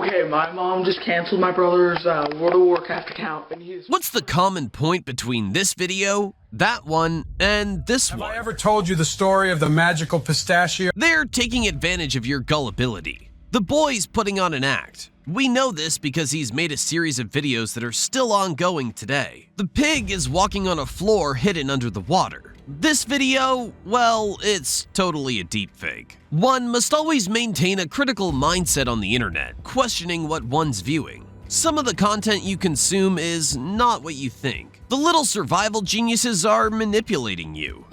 Okay, my mom just canceled my brother's World of Warcraft account, and he's... What's the common point between this video, that one, and this one? Have I ever told you the story of the magical pistachio? They're taking advantage of your gullibility. The boy's putting on an act. We know this because he's made a series of videos that are still ongoing today. The pig is walking on a floor hidden under the water. This video, well, it's totally a deepfake. One must always maintain a critical mindset on the internet, questioning what one's viewing. Some of the content you consume is not what you think. The little survival geniuses are manipulating you.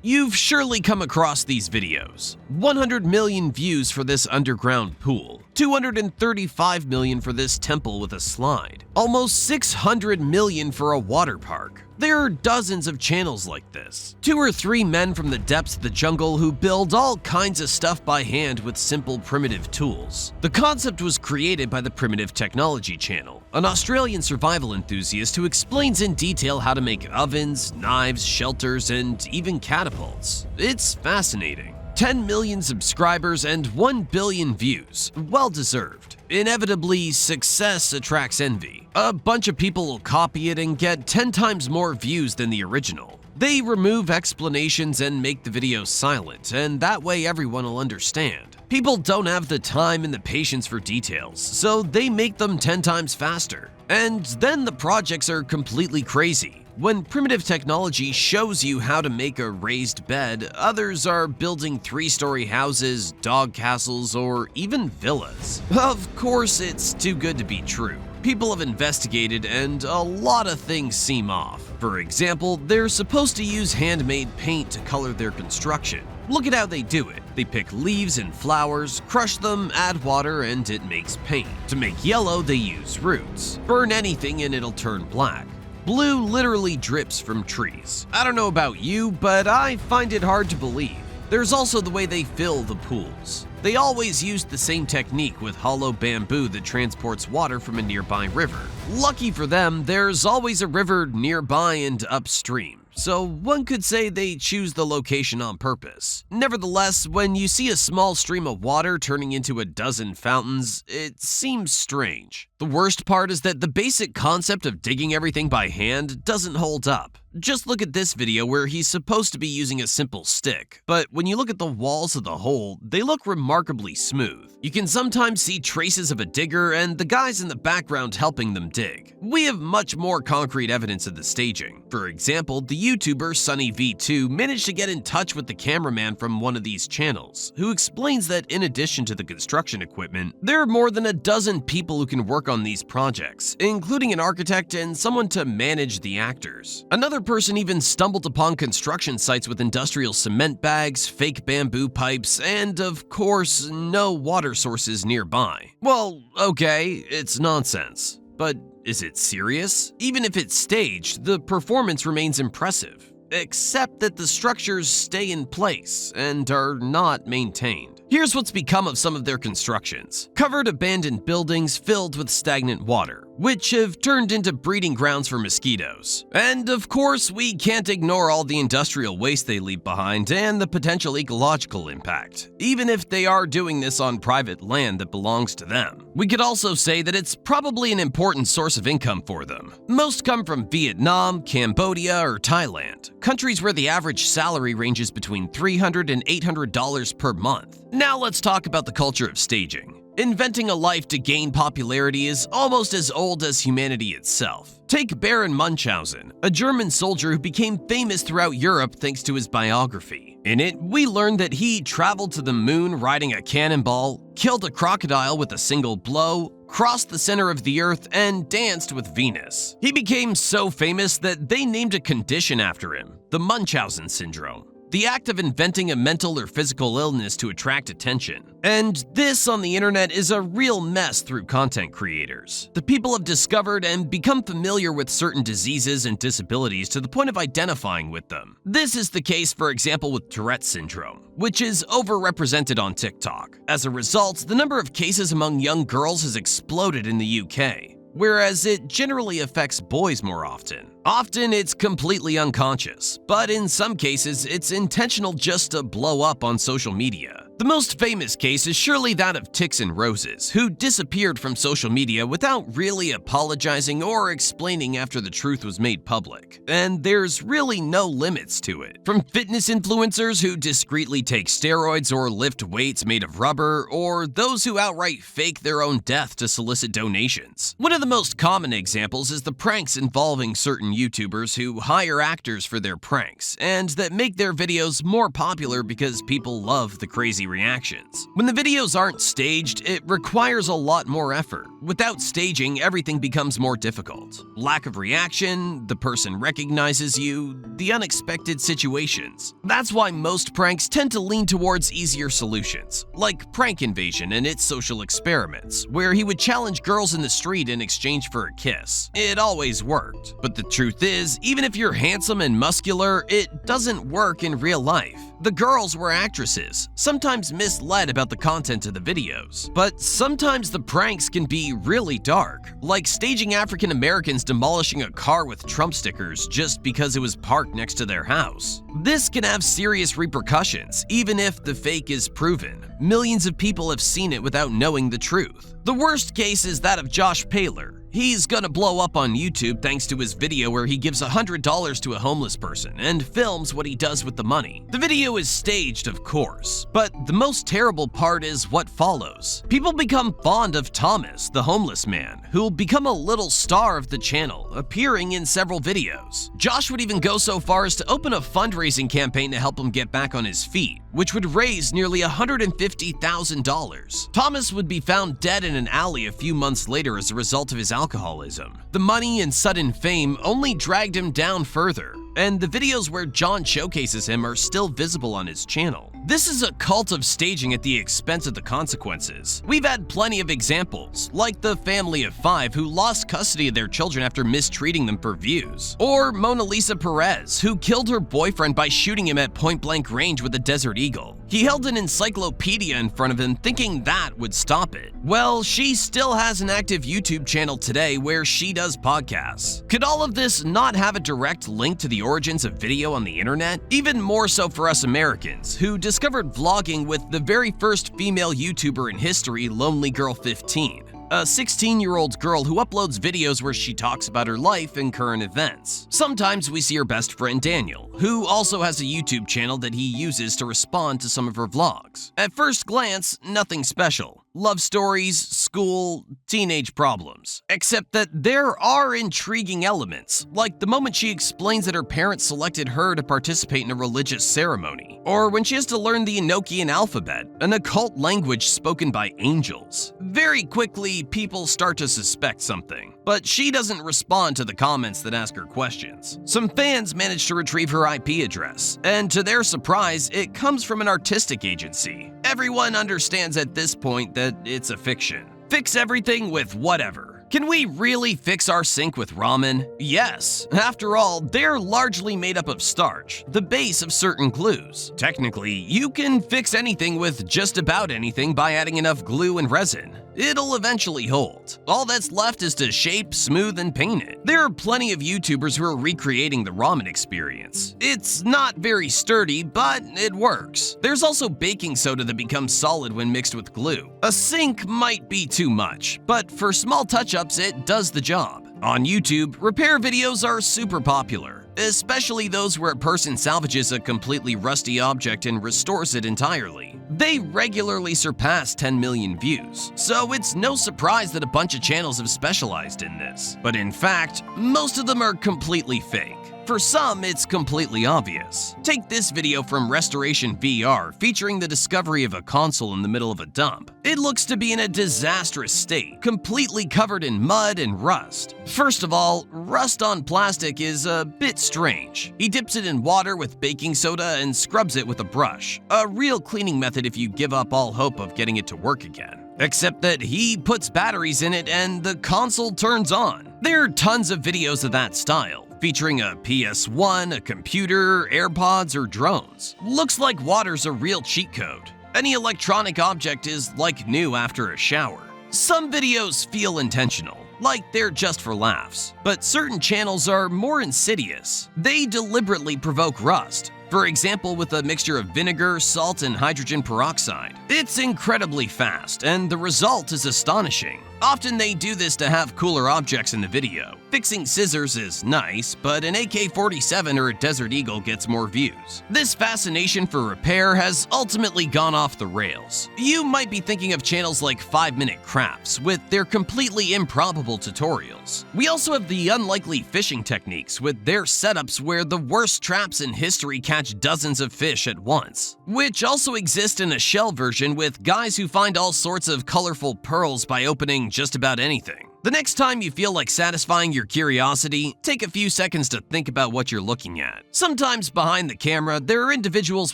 You've surely come across these videos. 100 million views for this underground pool. 235 million for this temple with a slide. Almost 600 million for a water park. There are dozens of channels like this. 2 or 3 men from the depths of the jungle who build all kinds of stuff by hand with simple primitive tools. The concept was created by the Primitive Technology Channel, an Australian survival enthusiast who explains in detail how to make ovens, knives, shelters, and even catapults. It's fascinating. 10 million subscribers and 1 billion views. Well deserved. Inevitably, success attracts envy. A bunch of people will copy it and get 10 times more views than the original. They remove explanations and make the video silent, and that way everyone will understand. People don't have the time and the patience for details, so they make them 10 times faster. And then the projects are completely crazy. When Primitive Technology shows you how to make a raised bed, others are building 3-story houses, dog castles, or even villas. Of course, it's too good to be true. People have investigated and a lot of things seem off. For example, they're supposed to use handmade paint to color their construction. Look at how they do it. They pick leaves and flowers, crush them, add water, and it makes paint. To make yellow, they use roots. Burn anything and it'll turn black. Blue literally drips from trees. I don't know about you, but I find it hard to believe. There's also the way they fill the pools. They always use the same technique with hollow bamboo that transports water from a nearby river. Lucky for them, there's always a river nearby and upstream, so one could say they choose the location on purpose. Nevertheless, when you see a small stream of water turning into a dozen fountains, it seems strange. The worst part is that the basic concept of digging everything by hand doesn't hold up. Just look at this video where he's supposed to be using a simple stick, but when you look at the walls of the hole, they look remarkably smooth. You can sometimes see traces of a digger and the guys in the background helping them dig. We have much more concrete evidence of the staging. For example, the YouTuber SunnyV2 managed to get in touch with the cameraman from one of these channels, who explains that in addition to the construction equipment, there are more than a dozen people who can work on these projects, including an architect and someone to manage the actors. Another person even stumbled upon construction sites with industrial cement bags, fake bamboo pipes, and of course, no water sources nearby. Well, okay, it's nonsense, but is it serious? Even if it's staged, the performance remains impressive, except that the structures stay in place and are not maintained. Here's what's become of some of their constructions. Covered abandoned buildings filled with stagnant water, which have turned into breeding grounds for mosquitoes. And of course, we can't ignore all the industrial waste they leave behind and the potential ecological impact, even if they are doing this on private land that belongs to them. We could also say that it's probably an important source of income for them. Most come from Vietnam, Cambodia, or Thailand, countries where the average salary ranges between $300 and $800 per month. Now let's talk about the culture of staging. Inventing a life to gain popularity is almost as old as humanity itself. Take Baron Munchausen, a German soldier who became famous throughout Europe thanks to his biography. In it, we learn that he traveled to the moon riding a cannonball, killed a crocodile with a single blow, crossed the center of the earth, and danced with Venus. He became so famous that they named a condition after him, the Munchausen syndrome. The act of inventing a mental or physical illness to attract attention. And this on the internet is a real mess through content creators. The people have discovered and become familiar with certain diseases and disabilities to the point of identifying with them. This is the case, for example, with Tourette's syndrome, which is overrepresented on TikTok. As a result, the number of cases among young girls has exploded in the UK, whereas it generally affects boys more often. Often it's completely unconscious, but in some cases it's intentional just to blow up on social media. The most famous case is surely that of Tix and Roses, who disappeared from social media without really apologizing or explaining after the truth was made public. And there's really no limits to it. From fitness influencers who discreetly take steroids or lift weights made of rubber, or those who outright fake their own death to solicit donations. One of the most common examples is the pranks involving certain YouTubers who hire actors for their pranks, and that make their videos more popular because people love the crazy reactions. When the videos aren't staged, it requires a lot more effort. Without staging, everything becomes more difficult. Lack of reaction, the person recognizes you, the unexpected situations. That's why most pranks tend to lean towards easier solutions, like Prank Invasion and its social experiments, where he would challenge girls in the street in exchange for a kiss. It always worked. But the truth is, even if you're handsome and muscular, it doesn't work in real life. The girls were actresses, sometimes misled about the content of the videos. But sometimes the pranks can be really dark, like staging African Americans demolishing a car with Trump stickers just because it was parked next to their house. This can have serious repercussions, even if the fake is proven. Millions of people have seen it without knowing the truth. The worst case is that of Josh Paler. He's gonna blow up on YouTube thanks to his video where he gives $100 to a homeless person and films what he does with the money. The video is staged, of course, but the most terrible part is what follows. People become fond of Thomas, the homeless man, who'll become a little star of the channel, appearing in several videos. Josh would even go so far as to open a fundraising campaign to help him get back on his feet, which would raise nearly $150,000. Thomas would be found dead in an alley a few months later as a result of his alcoholism. The money and sudden fame only dragged him down further, and the videos where John showcases him are still visible on his channel. This is a cult of staging at the expense of the consequences. We've had plenty of examples, like the family of 5 who lost custody of their children after mistreating them for views, or Mona Lisa Perez, who killed her boyfriend by shooting him at point-blank range with a Desert Eagle. He held an encyclopedia in front of him thinking that would stop it. Well, she still has an active YouTube channel today where she does podcasts. Could all of this not have a direct link to the origins of video on the internet? Even more so for us Americans, who discovered vlogging with the very first female YouTuber in history, Lonely Girl 15. A 16-year-old girl who uploads videos where she talks about her life and current events. Sometimes we see her best friend Daniel, who also has a YouTube channel that he uses to respond to some of her vlogs. At first glance, nothing special. Love stories, school, teenage problems. Except that there are intriguing elements, like the moment she explains that her parents selected her to participate in a religious ceremony, or when she has to learn the Enochian alphabet, an occult language spoken by angels. Very quickly, people start to suspect something, but she doesn't respond to the comments that ask her questions. Some fans manage to retrieve her IP address, and to their surprise, it comes from an artistic agency. Everyone understands at this point that it's a fiction. Fix everything with whatever. Can we really fix our sink with ramen? Yes. After all, they're largely made up of starch, the base of certain glues. Technically, you can fix anything with just about anything by adding enough glue and resin. It'll eventually hold. All that's left is to shape, smooth, and paint it. There are plenty of YouTubers who are recreating the ramen experience. It's not very sturdy, but it works. There's also baking soda that becomes solid when mixed with glue. A sink might be too much, but for small touch-ups, it does the job. On YouTube, repair videos are super popular, especially those where a person salvages a completely rusty object and restores it entirely. They regularly surpass 10 million views, so it's no surprise that a bunch of channels have specialized in this. But in fact, most of them are completely fake. For some, it's completely obvious. Take this video from Restoration VR featuring the discovery of a console in the middle of a dump. It looks to be in a disastrous state, completely covered in mud and rust. First of all, rust on plastic is a bit strange. He dips it in water with baking soda and scrubs it with a brush. A real cleaning method if you give up all hope of getting it to work again. Except that he puts batteries in it and the console turns on. There are tons of videos of that style, featuring a PS1, a computer, AirPods, or drones. Looks like water's a real cheat code. Any electronic object is like new after a shower. Some videos feel intentional, like they're just for laughs, but certain channels are more insidious. They deliberately provoke rust. For example, with a mixture of vinegar, salt, and hydrogen peroxide. It's incredibly fast, and the result is astonishing. Often they do this to have cooler objects in the video. Fixing scissors is nice, but an AK-47 or a Desert Eagle gets more views. This fascination for repair has ultimately gone off the rails. You might be thinking of channels like 5-Minute Crafts with their completely improbable tutorials. We also have the Unlikely Fishing Techniques with their setups where the worst traps in history catch dozens of fish at once, which also exist in a shell version with guys who find all sorts of colorful pearls by opening just about anything. The next time you feel like satisfying your curiosity, take a few seconds to think about what you're looking at. Sometimes behind the camera, there are individuals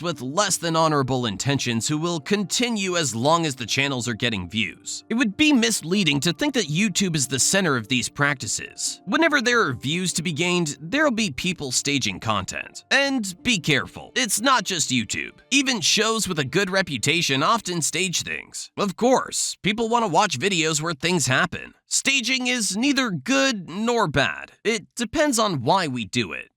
with less than honorable intentions who will continue as long as the channels are getting views. It would be misleading to think that YouTube is the center of these practices. Whenever there are views to be gained, there'll be people staging content. And be careful, it's not just YouTube. Even shows with a good reputation often stage things. Of course, people want to watch videos where things happen. Staging is neither good nor bad. It depends on why we do it.